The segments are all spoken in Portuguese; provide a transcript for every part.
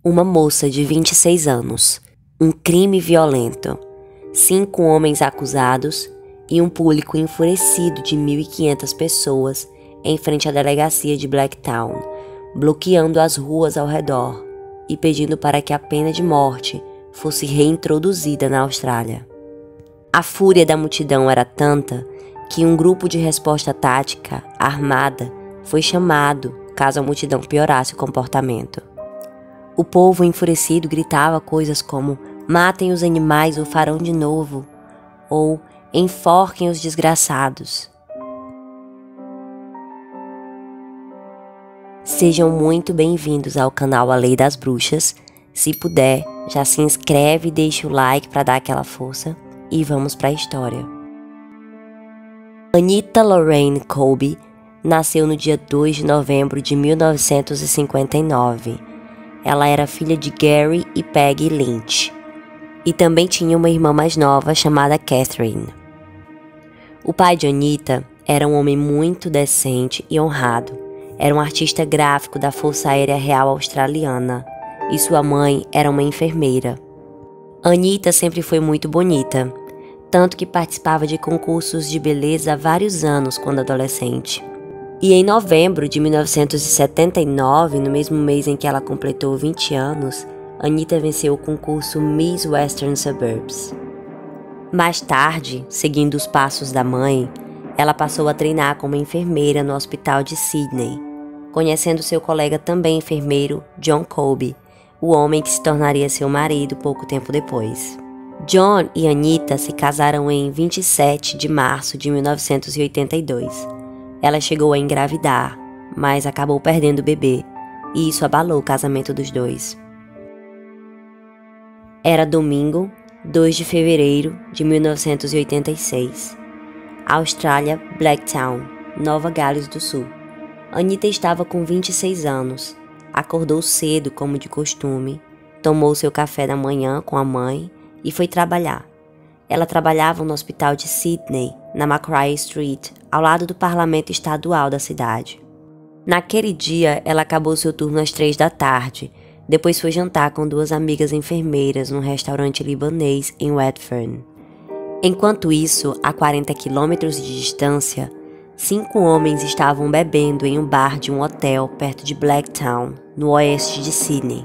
Uma moça de 26 anos, um crime violento, 5 homens acusados e um público enfurecido de 1.500 pessoas em frente à delegacia de Blacktown, bloqueando as ruas ao redor e pedindo para que a pena de morte fosse reintroduzida na Austrália. A fúria da multidão era tanta que um grupo de resposta tática, armada, foi chamado caso a multidão piorasse o comportamento. O povo enfurecido gritava coisas como "matem os animais ou farão de novo" ou "enforquem os desgraçados". Sejam muito bem-vindos ao canal A Lei das Bruxas. Se puder, já se inscreve e deixa o like para dar aquela força. E vamos para a história. Anita Lorraine Colby nasceu no dia 2 de novembro de 1959. Ela era filha de Gary e Peggy Lynch. E também tinha uma irmã mais nova chamada Catherine. O pai de Anita era um homem muito decente e honrado. Era um artista gráfico da Força Aérea Real Australiana. E sua mãe era uma enfermeira. Anita sempre foi muito bonita, tanto que participava de concursos de beleza há vários anos quando adolescente. E em novembro de 1979, no mesmo mês em que ela completou 20 anos, Anita venceu o concurso Miss Western Suburbs. Mais tarde, seguindo os passos da mãe, ela passou a treinar como enfermeira no hospital de Sydney, conhecendo seu colega também enfermeiro, John Colby, o homem que se tornaria seu marido pouco tempo depois. John e Anita se casaram em 27 de março de 1982. Ela chegou a engravidar, mas acabou perdendo o bebê, e isso abalou o casamento dos dois. Era domingo, 2 de fevereiro de 1986. Austrália, Blacktown, Nova Gales do Sul. Anita estava com 26 anos. Acordou cedo, como de costume, tomou seu café da manhã com a mãe e foi trabalhar. Ela trabalhava no hospital de Sydney, na Macrae Street, ao lado do parlamento estadual da cidade. Naquele dia, ela acabou seu turno às 3 da tarde, depois foi jantar com 2 amigas enfermeiras num restaurante libanês em Redfern. Enquanto isso, a 40 quilômetros de distância, 5 homens estavam bebendo em um bar de um hotel perto de Blacktown, no oeste de Sydney.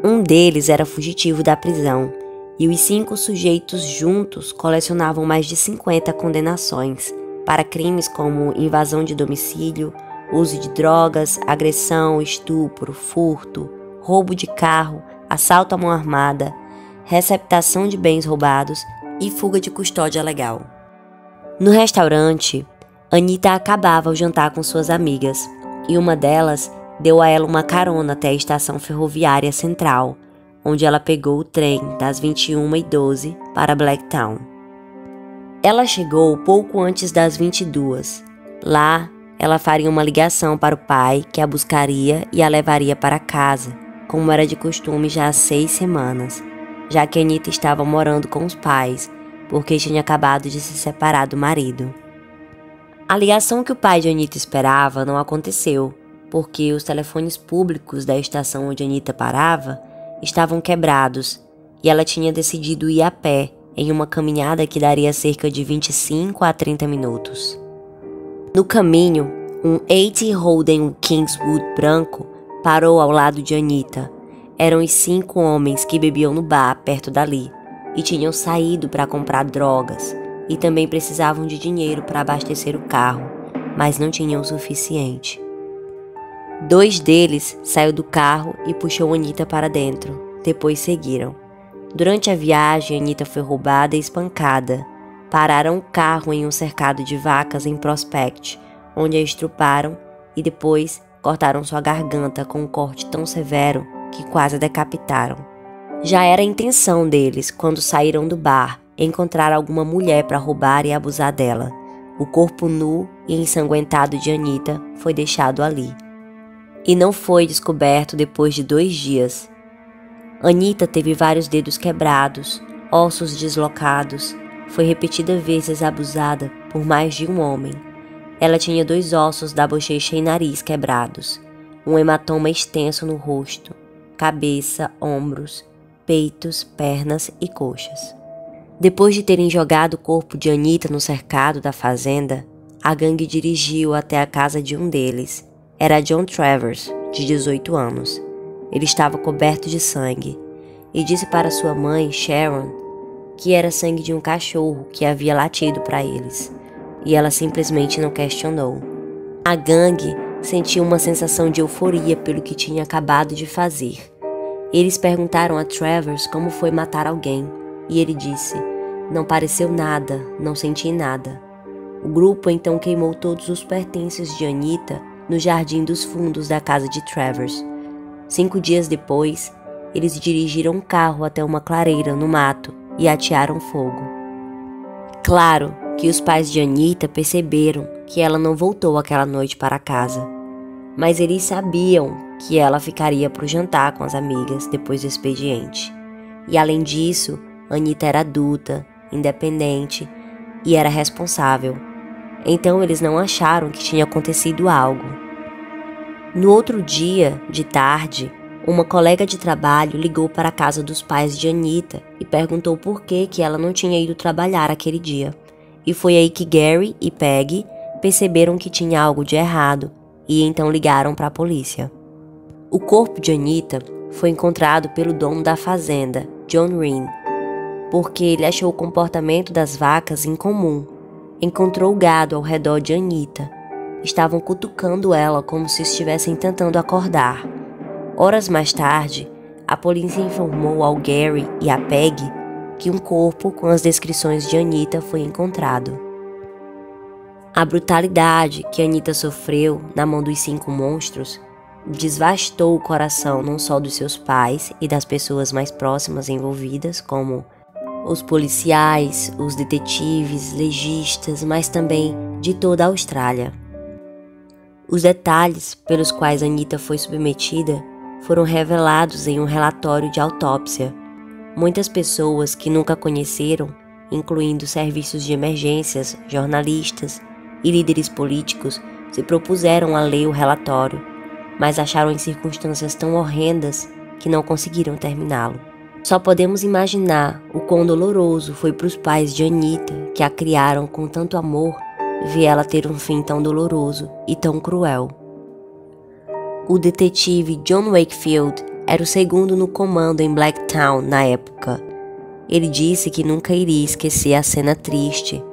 Um deles era fugitivo da prisão, e os 5 sujeitos juntos colecionavam mais de 50 condenações para crimes como invasão de domicílio, uso de drogas, agressão, estupro, furto, roubo de carro, assalto à mão armada, receptação de bens roubados e fuga de custódia legal. No restaurante, Anita acabava o jantar com suas amigas, e uma delas deu a ela uma carona até a estação ferroviária central, onde ela pegou o trem das 21h12 para Blacktown. Ela chegou pouco antes das 22h. Lá, ela faria uma ligação para o pai, que a buscaria e a levaria para casa, como era de costume já há 6 semanas, já que Anita estava morando com os pais, porque tinha acabado de se separar do marido. A ligação que o pai de Anita esperava não aconteceu, porque os telefones públicos da estação onde Anita parava estavam quebrados e ela tinha decidido ir a pé em uma caminhada que daria cerca de 25 a 30 minutos. No caminho, um 80 Holden Kingswood branco parou ao lado de Anita. Eram os 5 homens que bebiam no bar perto dali e tinham saído para comprar drogas e também precisavam de dinheiro para abastecer o carro, mas não tinham o suficiente. 2 deles saiu do carro e puxou Anita para dentro. Depois seguiram. Durante a viagem, Anita foi roubada e espancada. Pararam o carro em um cercado de vacas em Prospect, onde a estruparam e depois cortaram sua garganta com um corte tão severo que quase a decapitaram. Já era a intenção deles, quando saíram do bar, encontrar alguma mulher para roubar e abusar dela. O corpo nu e ensanguentado de Anita foi deixado ali. E não foi descoberto depois de 2 dias. Anita teve vários dedos quebrados, ossos deslocados, foi repetidas vezes abusada por mais de um homem. Ela tinha 2 ossos da bochecha e nariz quebrados. um hematoma extenso no rosto, cabeça, ombros, peitos, pernas e coxas. Depois de terem jogado o corpo de Anita no cercado da fazenda, a gangue dirigiu até a casa de um deles. Era John Travers, de 18 anos. Ele estava coberto de sangue e disse para sua mãe, Sharon, que era sangue de um cachorro que havia latido para eles, e ela simplesmente não questionou. A gangue sentiu uma sensação de euforia pelo que tinha acabado de fazer. Eles perguntaram a Travers como foi matar alguém, e ele disse: "Não pareceu nada, não senti nada." O grupo então queimou todos os pertences de Anita no jardim dos fundos da casa de Travers. 5 dias depois, eles dirigiram um carro até uma clareira no mato e atearam fogo. Claro que os pais de Anita perceberam que ela não voltou aquela noite para casa, mas eles sabiam que ela ficaria para o jantar com as amigas depois do expediente. E além disso, Anita era adulta, independente e era responsável. Então eles não acharam que tinha acontecido algo. No outro dia, de tarde, uma colega de trabalho ligou para a casa dos pais de Anita e perguntou por que ela não tinha ido trabalhar aquele dia. E foi aí que Gary e Peggy perceberam que tinha algo de errado e então ligaram para a polícia. O corpo de Anita foi encontrado pelo dono da fazenda, John Reen, porque ele achou o comportamento das vacas incomum. Encontrou o gado ao redor de Anita. Estavam cutucando ela como se estivessem tentando acordar. Horas mais tarde, a polícia informou ao Gary e a Peggy que um corpo com as descrições de Anita foi encontrado. A brutalidade que Anita sofreu na mão dos 5 monstros devastou o coração não só dos seus pais e das pessoas mais próximas envolvidas, como os policiais, os detetives, legistas, mas também de toda a Austrália. Os detalhes pelos quais Anita foi submetida foram revelados em um relatório de autópsia. Muitas pessoas que nunca conheceram, incluindo serviços de emergências, jornalistas e líderes políticos, se propuseram a ler o relatório, mas acharam em circunstâncias tão horrendas que não conseguiram terminá-lo. Só podemos imaginar o quão doloroso foi para os pais de Anita, que a criaram com tanto amor, ver ela ter um fim tão doloroso e tão cruel. O detetive John Wakefield era o segundo no comando em Blacktown na época. Ele disse que nunca iria esquecer a cena triste,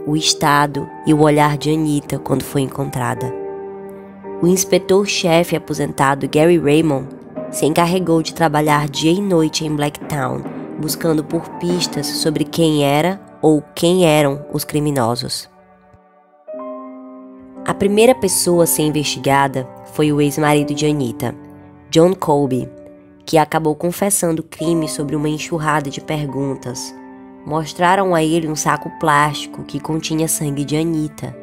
o estado e o olhar de Anita quando foi encontrada. O inspetor-chefe aposentado Gary Raymond se encarregou de trabalhar dia e noite em Blacktown, buscando por pistas sobre quem era ou quem eram os criminosos. A primeira pessoa a ser investigada foi o ex-marido de Anita, John Colby, que acabou confessando o crime sobre uma enxurrada de perguntas. Mostraram a ele um saco plástico que continha sangue de Anita.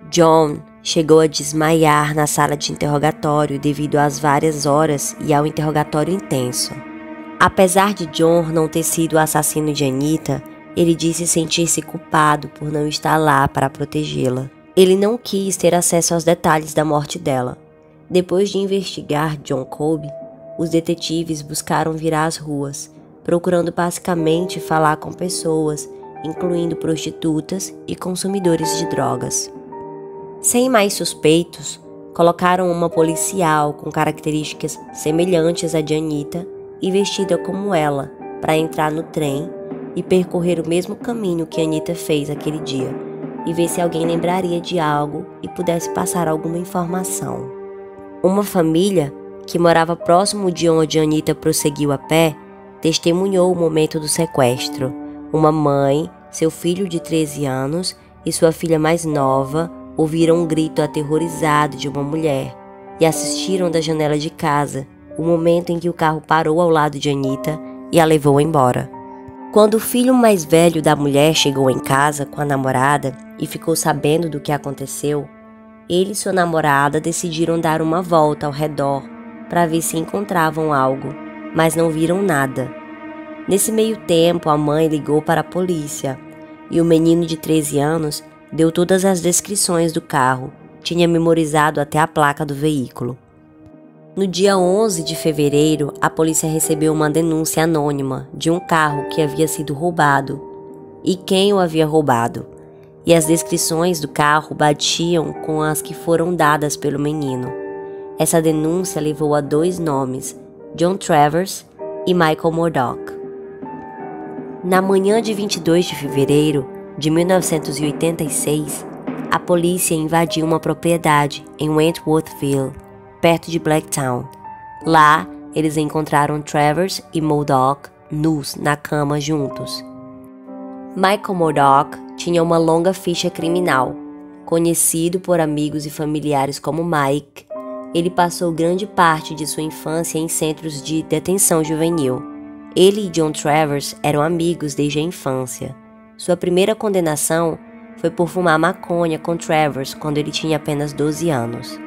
John chegou a desmaiar na sala de interrogatório devido às várias horas e ao interrogatório intenso. Apesar de John não ter sido o assassino de Anita, ele disse sentir-se culpado por não estar lá para protegê-la. Ele não quis ter acesso aos detalhes da morte dela. Depois de investigar John Colby, os detetives buscaram virar as ruas, procurando basicamente falar com pessoas, incluindo prostitutas e consumidores de drogas. Sem mais suspeitos, colocaram uma policial com características semelhantes à de Anita e vestida como ela para entrar no trem e percorrer o mesmo caminho que Anita fez aquele dia e ver se alguém lembraria de algo e pudesse passar alguma informação. Uma família que morava próximo de onde Anita prosseguiu a pé testemunhou o momento do sequestro. Uma mãe, seu filho de 13 anos e sua filha mais nova ouviram um grito aterrorizado de uma mulher e assistiram da janela de casa o momento em que o carro parou ao lado de Anita e a levou embora. Quando o filho mais velho da mulher chegou em casa com a namorada e ficou sabendo do que aconteceu, ele e sua namorada decidiram dar uma volta ao redor para ver se encontravam algo, mas não viram nada. Nesse meio tempo, a mãe ligou para a polícia e o menino de 13 anos deu todas as descrições do carro, tinha memorizado até a placa do veículo. No dia 11 de fevereiro, a polícia recebeu uma denúncia anônima de um carro que havia sido roubado e quem o havia roubado, e as descrições do carro batiam com as que foram dadas pelo menino. Essa denúncia levou a 2 nomes, John Travers e Michael Murdock. Na manhã de 22 de fevereiro de 1986, a polícia invadiu uma propriedade em Wentworthville, perto de Blacktown. Lá, eles encontraram Travers e Murdock nus na cama juntos. Michael Murdock tinha uma longa ficha criminal. Conhecido por amigos e familiares como Mike, ele passou grande parte de sua infância em centros de detenção juvenil. Ele e John Travers eram amigos desde a infância. Sua primeira condenação foi por fumar maconha com Travers quando ele tinha apenas 12 anos.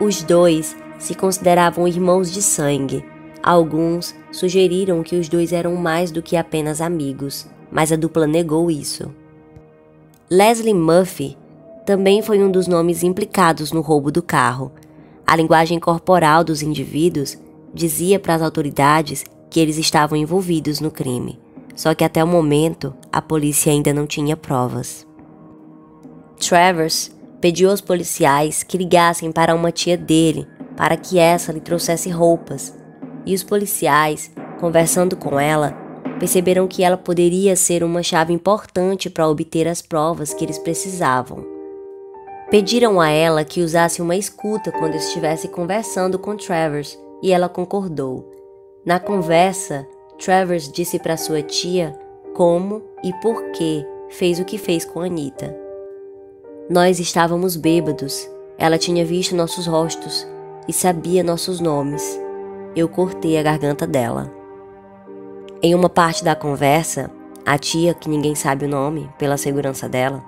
Os dois se consideravam irmãos de sangue. Alguns sugeriram que os dois eram mais do que apenas amigos, mas a dupla negou isso. Leslie Murphy também foi um dos nomes implicados no roubo do carro. A linguagem corporal dos indivíduos dizia para as autoridades que eles estavam envolvidos no crime, só que até o momento a polícia ainda não tinha provas. Travers pediu aos policiais que ligassem para uma tia dele para que essa lhe trouxesse roupas, e os policiais, conversando com ela, perceberam que ela poderia ser uma chave importante para obter as provas que eles precisavam. Pediram a ela que usasse uma escuta quando estivesse conversando com Travers, e ela concordou. Na conversa, Travers disse para sua tia como e por que fez o que fez com Anita. Nós estávamos bêbados, ela tinha visto nossos rostos e sabia nossos nomes. Eu cortei a garganta dela. Em uma parte da conversa, a tia, que ninguém sabe o nome pela segurança dela,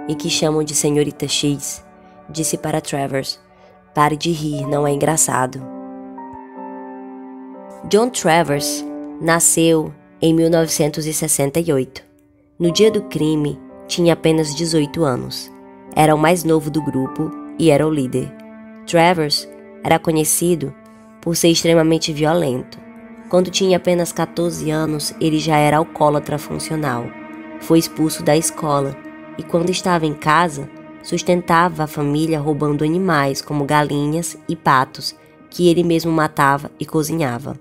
e que chamam de Senhorita X, disse para Travers: "Pare de rir, não é engraçado." John Travers nasceu em 1968. No dia do crime, tinha apenas 18 anos. Era o mais novo do grupo e era o líder. Travers era conhecido por ser extremamente violento. Quando tinha apenas 14 anos, ele já era alcoólatra funcional. Foi expulso da escola e, quando estava em casa, sustentava a família roubando animais como galinhas e patos, que ele mesmo matava e cozinhava.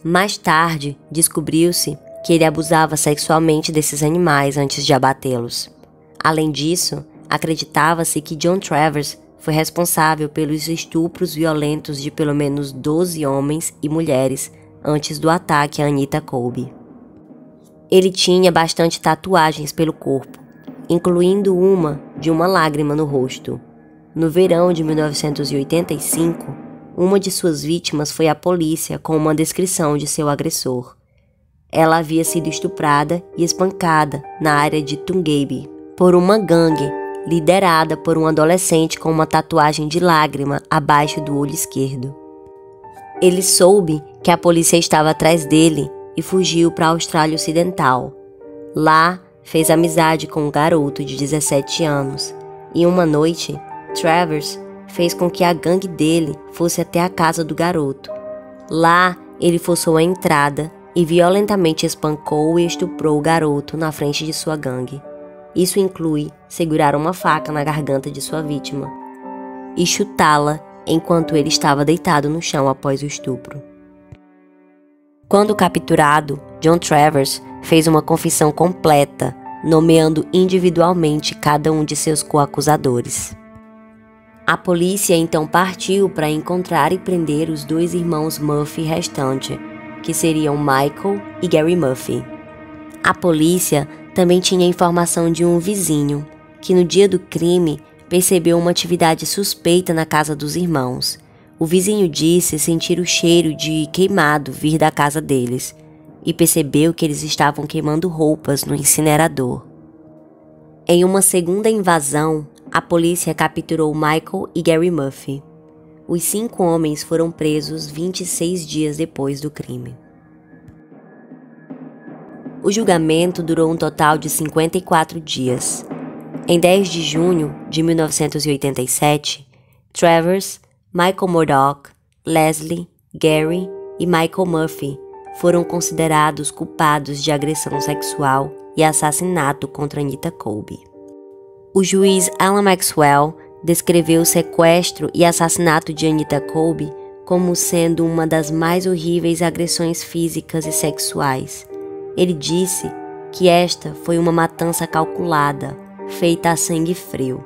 Mais tarde, descobriu-se que ele abusava sexualmente desses animais antes de abatê-los. Além disso, acreditava-se que John Travers foi responsável pelos estupros violentos de pelo menos 12 homens e mulheres antes do ataque a Anita Colby. Ele tinha bastante tatuagens pelo corpo, incluindo uma de uma lágrima no rosto. No verão de 1985, uma de suas vítimas foi à polícia com uma descrição de seu agressor. Ela havia sido estuprada e espancada na área de Toongabbie por uma gangue liderada por um adolescente com uma tatuagem de lágrima abaixo do olho esquerdo. Ele soube que a polícia estava atrás dele e fugiu para a Austrália Ocidental. Lá, fez amizade com um garoto de 17 anos e uma noite, Travers fez com que a gangue dele fosse até a casa do garoto. Lá, ele forçou a entrada e violentamente espancou e estuprou o garoto na frente de sua gangue. Isso inclui segurar uma faca na garganta de sua vítima e chutá-la enquanto ele estava deitado no chão após o estupro. Quando capturado, John Travers fez uma confissão completa, nomeando individualmente cada um de seus coacusadores. A polícia então partiu para encontrar e prender os 2 irmãos Murphy restantes, que seriam Michael e Gary Murphy. A polícia também tinha informação de um vizinho, que no dia do crime percebeu uma atividade suspeita na casa dos irmãos. O vizinho disse sentir o cheiro de queimado vir da casa deles e percebeu que eles estavam queimando roupas no incinerador. Em uma segunda invasão, a polícia capturou Michael e Gary Murphy. Os 5 homens foram presos 26 dias depois do crime. O julgamento durou um total de 54 dias. Em 10 de junho de 1987, Travers, Michael Murdock, Leslie, Gary e Michael Murphy foram considerados culpados de agressão sexual e assassinato contra Anita Kolbe. O juiz Alan Maxwell descreveu o sequestro e assassinato de Anita Kolbe como sendo uma das mais horríveis agressões físicas e sexuais. Ele disse que esta foi uma matança calculada, feita a sangue frio.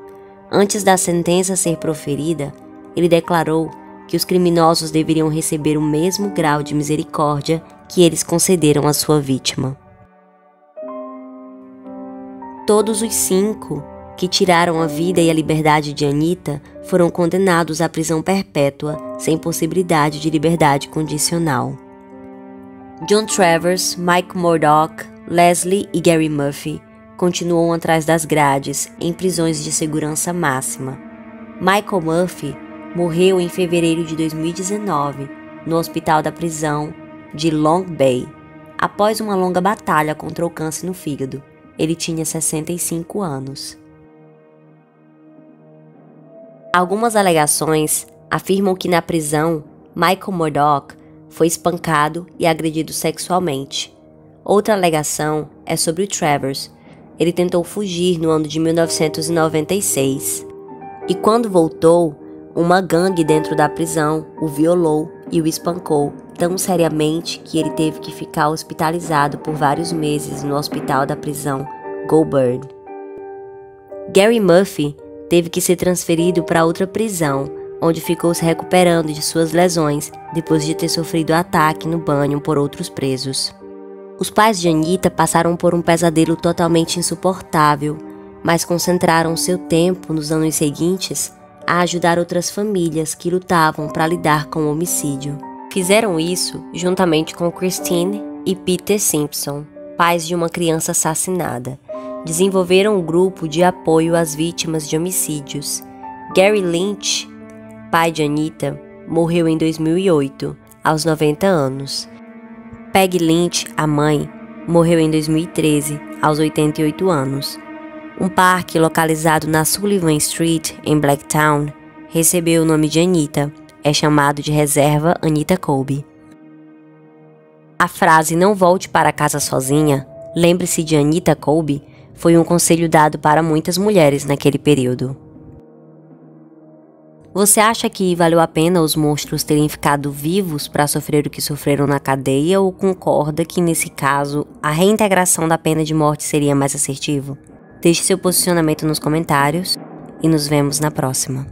Antes da sentença ser proferida, ele declarou que os criminosos deveriam receber o mesmo grau de misericórdia que eles concederam à sua vítima. Todos os 5 que tiraram a vida e a liberdade de Anita foram condenados à prisão perpétua, sem possibilidade de liberdade condicional. John Travers, Mike Murdock, Leslie e Gary Murphy continuam atrás das grades, em prisões de segurança máxima. Michael Murphy morreu em fevereiro de 2019, no hospital da prisão de Long Bay, após uma longa batalha contra o câncer no fígado. Ele tinha 65 anos. Algumas alegações afirmam que na prisão, Michael Murdock foi espancado e agredido sexualmente. Outra alegação é sobre o Travers. Ele tentou fugir no ano de 1996. E quando voltou, uma gangue dentro da prisão o violou e o espancou tão seriamente que ele teve que ficar hospitalizado por vários meses no hospital da prisão Goulburn. Gary Murphy teve que ser transferido para outra prisão, onde ficou se recuperando de suas lesões depois de ter sofrido ataque no banho por outros presos. Os pais de Anita passaram por um pesadelo totalmente insuportável, mas concentraram seu tempo nos anos seguintes a ajudar outras famílias que lutavam para lidar com o homicídio. Fizeram isso juntamente com Christine e Peter Simpson, pais de uma criança assassinada. Desenvolveram um grupo de apoio às vítimas de homicídios. Gary Lynch, pai de Anita, morreu em 2008, aos 90 anos. Peggy Lynch, a mãe, morreu em 2013, aos 88 anos. Um parque localizado na Sullivan Street, em Blacktown, recebeu o nome de Anita. É chamado de Reserva Anita Kolbe. A frase "não volte para casa sozinha", lembre-se de Anita Kolbe, foi um conselho dado para muitas mulheres naquele período. Você acha que valeu a pena os monstros terem ficado vivos para sofrer o que sofreram na cadeia, ou concorda que, nesse caso, a reintegração da pena de morte seria mais assertivo? Deixe seu posicionamento nos comentários e nos vemos na próxima.